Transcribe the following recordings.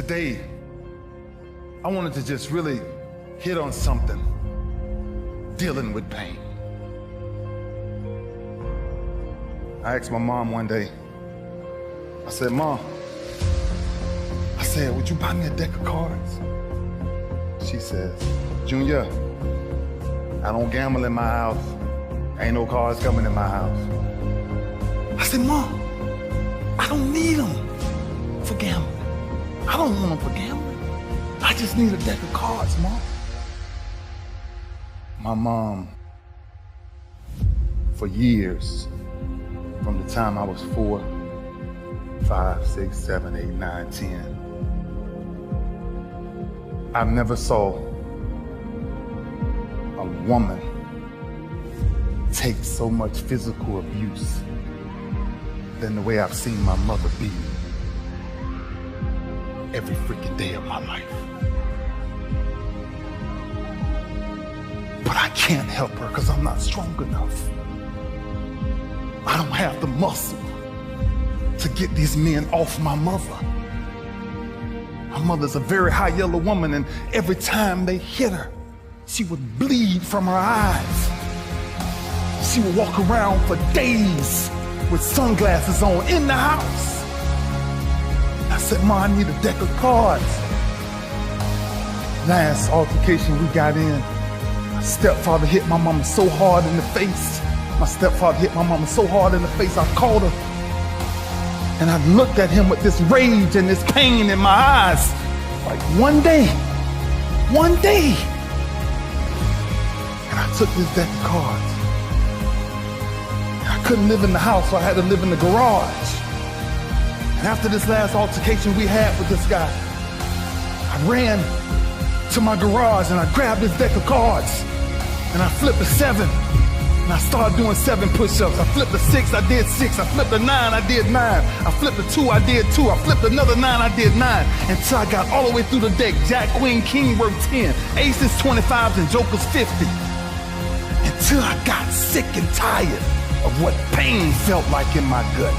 Today, I wanted to just really hit on something, dealing with pain. I asked my mom one day, I said, Mom, would you buy me a deck of cards? She says, Junior, I don't gamble in my house. Ain't no cards coming in my house. I said, Mom, I don't need them for gambling. I don't want them for gambling. I just need a deck of cards, Mom. My mom, for years, from the time I was 4, 5, 6, 7, 8, 9, 10, I never saw a woman take so much physical abuse than the way I've seen my mother be every freaking day of my life. But I can't help her because I'm not strong enough. I don't have the muscle to get these men off my mother. My mother's a very high yellow woman, and every time they hit her, she would bleed from her eyes. She would walk around for days with sunglasses on in the house. I said, Ma, I need a deck of cards. Last altercation we got in, my stepfather hit my mama so hard in the face. My stepfather hit my mama so hard in the face, I called her. And I looked at him with this rage and this pain in my eyes. Like one day, and I took this deck of cards. I couldn't live in the house, so I had to live in the garage. And after this last altercation we had with this guy, I ran to my garage and I grabbed this deck of cards and I flipped a 7. And I started doing 7 push-ups. I flipped a 6, I did 6. I flipped a 9, I did 9. I flipped a 2, I did 2. I flipped another 9, I did 9. Until I got all the way through the deck. Jack, Queen, King worth 10. Aces, 25s, and Jokers, 50. Until I got sick and tired of what pain felt like in my gut.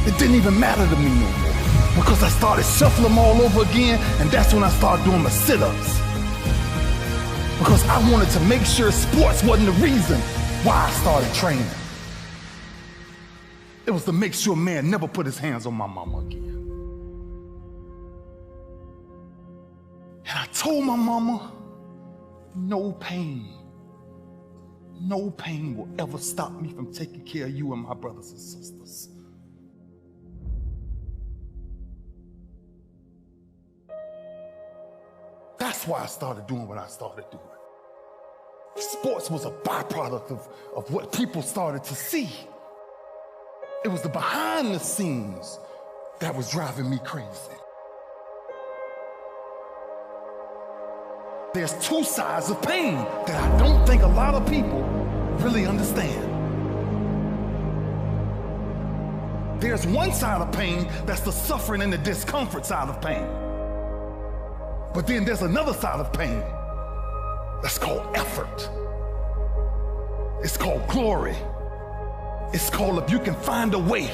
It didn't even matter to me no more. Because I started shuffling them all over again, and that's when I started doing my sit-ups. Because I wanted to make sure sports wasn't the reason why I started training. It was to make sure a man never put his hands on my mama again. And I told my mama, no pain will ever stop me from taking care of you and my brothers and sisters. That's why I started doing what I started doing. Sports was a byproduct of what people started to see. It was the behind the scenes that was driving me crazy. There's 2 sides of pain that I don't think a lot of people really understand. There's one side of pain that's the suffering and the discomfort side of pain. But then there's another side of pain that's called effort. It's called glory. It's called, if you can find a way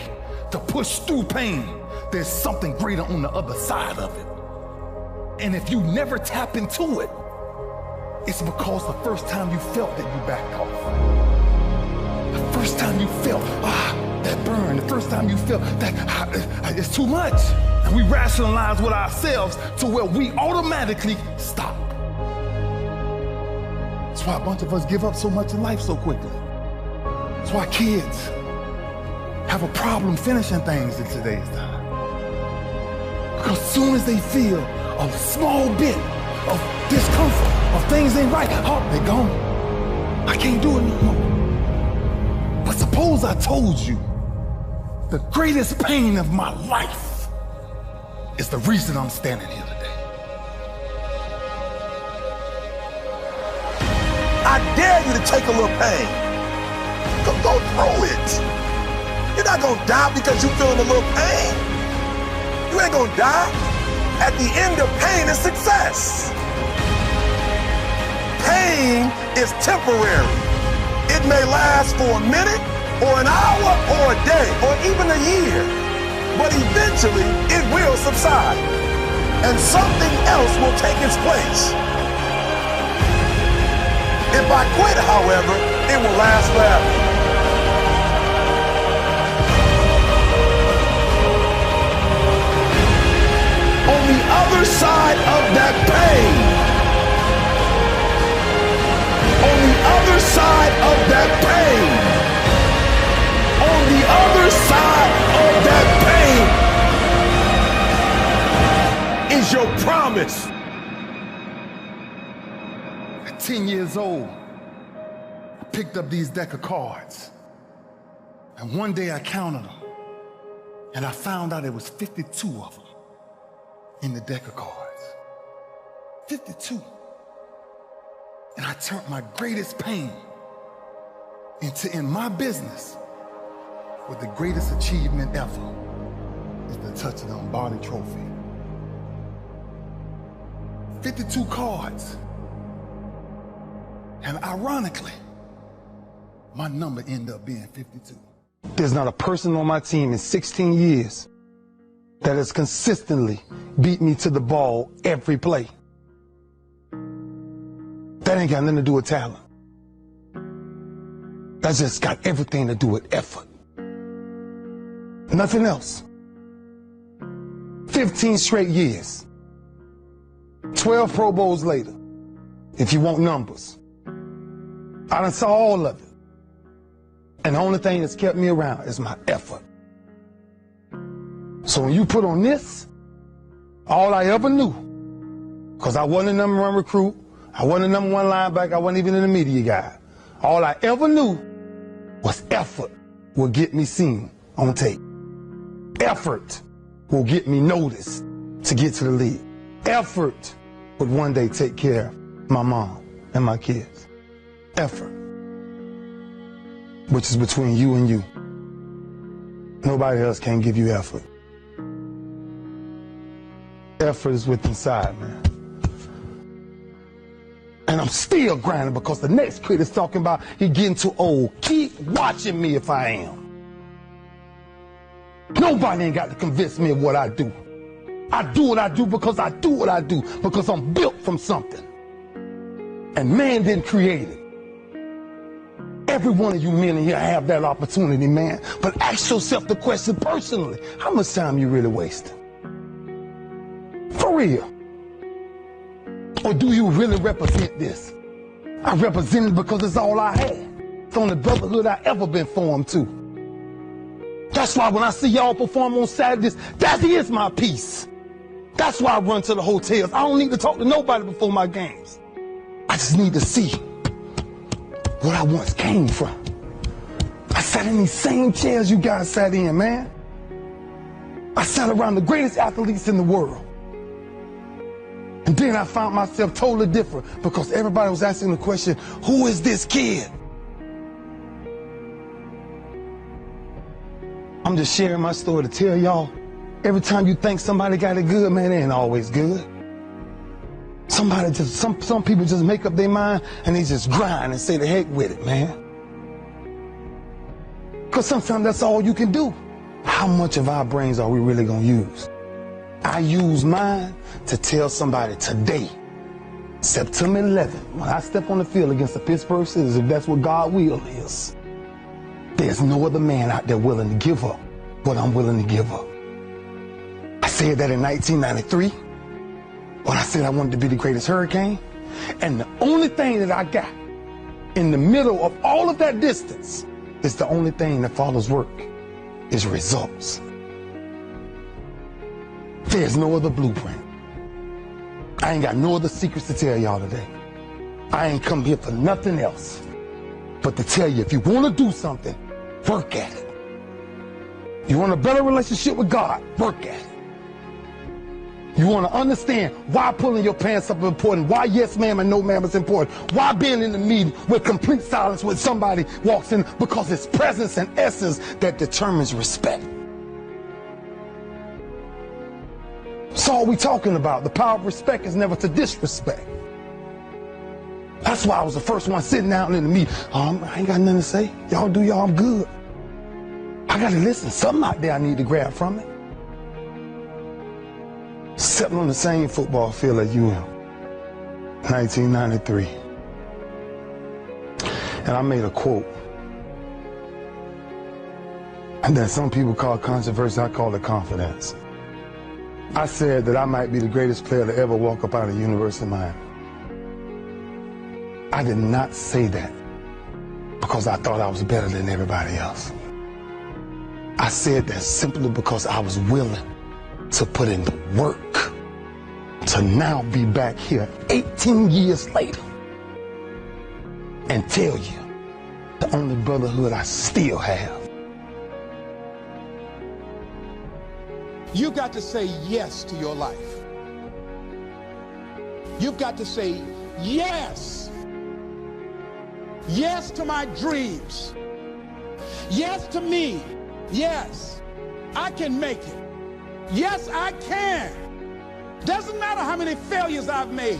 to push through pain, there's something greater on the other side of it. And if you never tap into it, it's because the first time you felt that you backed off. The first time you felt, that burn. The first time you felt that it's too much. And we rationalize with ourselves to where we automatically stop. That's why a bunch of us give up so much in life so quickly. That's why kids have a problem finishing things in today's time. Because as soon as they feel a small bit of discomfort, of things ain't right, they're gone. I can't do it no more. But suppose I told you the greatest pain of my life is the reason I'm standing here today. I dare you to take a little pain. Go through it. You're not gonna die because you're feeling a little pain. You ain't gonna die. At the end of pain is success. Pain is temporary. It may last for a minute, or an hour, or a day, or even a year. But eventually, it will subside. and something else will take its place. If I quit, however, it will last forever. On the other side of that pain, on the other side of that pain, on the other side of that pain is your promise. At 10 years old, I picked up these deck of cards. And one day I counted them. And I found out there was 52 of them in the deck of cards. 52. And I turned my greatest pain into, in my business, with the greatest achievement ever is the touchdown Barney Trophy. 52 cards. And ironically, my number ended up being 52. There's not a person on my team in 16 years that has consistently beat me to the ball every play. That ain't got nothing to do with talent. That's just got everything to do with effort. Nothing else. 15 straight years. 12 Pro Bowls later, if you want numbers. I done saw all of it. And the only thing that's kept me around is my effort. So when you put on this, all I ever knew, because I wasn't a number one recruit, I wasn't a number one linebacker, I wasn't even in the media guy. All I ever knew was effort will get me seen on tape. Effort will get me noticed to get to the league. Effort would one day take care of my mom and my kids. Effort, which is between you and you. Nobody else can give you effort. Effort is within inside, man. And I'm still grinding because the next kid is talking about he getting too old. Keep watching me if I am. Nobody ain't got to convince me of what I do. I do what I do because I do what I do, because I'm built from something. And man didn't create it. Every one of you men in here have that opportunity, man. But ask yourself the question personally, how much time you really wasting? For real. Or do you really represent this? I represent it because it's all I had. It's the only brotherhood I ever been formed to. That's why when I see y'all perform on Saturdays, that is my peace. That's why I run to the hotels. I don't need to talk to nobody before my games. I just need to see what I once came from. I sat in these same chairs you guys sat in, man. I sat around the greatest athletes in the world. And then I found myself totally different because everybody was asking the question, who is this kid? I'm just sharing my story to tell y'all, every time you think somebody got it good, man, it ain't always good. Somebody just, some people just make up their mind and they just grind and say the heck with it, man. Because sometimes that's all you can do. How much of our brains are we really gonna use? I use mine to tell somebody today, September 11th, when I step on the field against the Pittsburgh Steelers, if that's what God's will is, there's no other man out there willing to give up what I'm willing to give up. I said that in 1993, when I said I wanted to be the greatest Hurricane, and the only thing that I got in the middle of all of that distance is the only thing that follows work, is results. There's no other blueprint. I ain't got no other secrets to tell y'all today. I ain't come here for nothing else but to tell you, if you want to do something, work at it. You want a better relationship with God, work at it. You want to understand why pulling your pants up is important, why yes ma'am and no ma'am is important, why being in the meeting with complete silence when somebody walks in, because it's presence and essence that determines respect. That's all we talking about. The power of respect is never to disrespect. That's why I was the first one sitting down in the meeting. I ain't got nothing to say. Y'all do y'all, I'm good. I got to listen. Something out there I need to grab from it. Stepping on the same football field as UM, 1993. And I made a quote. And that some people call controversy, I call it confidence. I said that I might be the greatest player to ever walk up out of the University of Miami. I did not say that because I thought I was better than everybody else. I said that simply because I was willing to put in the work to now be back here 18 years later and tell you the only brotherhood I still have. You've got to say yes to your life. You've got to say yes. Yes to my dreams. Yes to me. Yes, I can make it. Yes, I can. Doesn't matter how many failures I've made.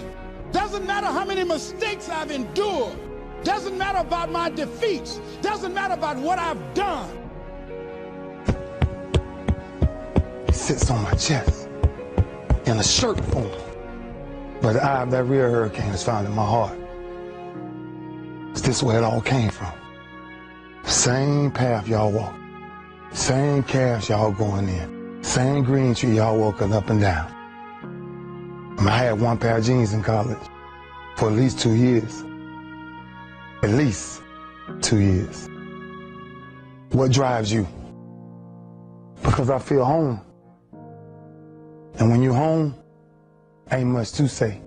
Doesn't matter how many mistakes I've endured. Doesn't matter about my defeats. Doesn't matter about what I've done. It sits on my chest in a shirt form. But the eye of that real hurricane is found in my heart. Is this where it all came from? Same path y'all walk. Same calves y'all going in. Same green tree y'all walking up and down. I had one pair of jeans in college for at least 2 years. At least 2 years. What drives you? Because I feel home. And when you're home, ain't much to say.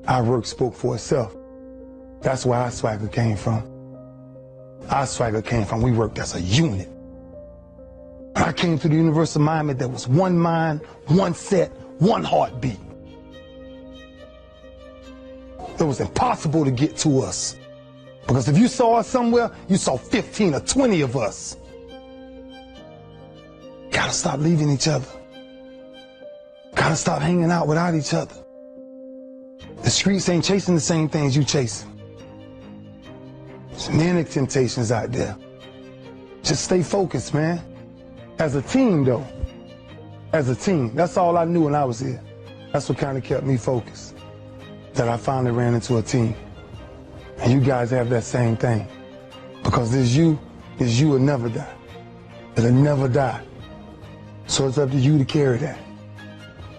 Our work spoke for itself. That's where our swagger came from. Our swagger came from, we worked as a unit. When I came to the University of Miami, there was one mind, one set, one heartbeat. It was impossible to get to us. Because if you saw us somewhere, you saw 15 or 20 of us. Gotta stop leaving each other. Gotta stop hanging out without each other. The streets ain't chasing the same things you chasing. There's many temptations out there. Just stay focused, man. As a team, though. As a team. That's all I knew when I was here. That's what kind of kept me focused. That I finally ran into a team. And you guys have that same thing. Because this you will never die. It'll never die. So it's up to you to carry that.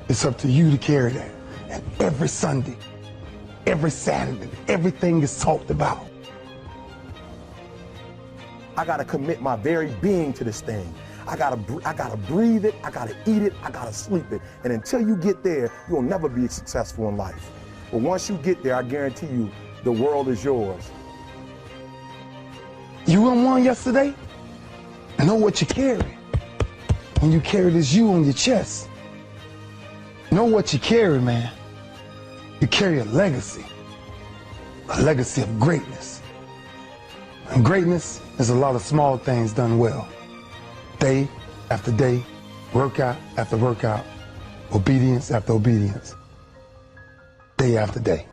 It's up to you to carry that. And every Sunday, every Saturday, everything is talked about. I gotta commit my very being to this thing. I gotta breathe it, I gotta eat it, I gotta sleep it. And until you get there, you'll never be successful in life. But once you get there, I guarantee you, the world is yours. You won yesterday? Know what you carry. When you carry this you on your chest. Know what you carry, man. You carry a legacy of greatness. And greatness is a lot of small things done well. Day after day, workout after workout, obedience after obedience, day after day.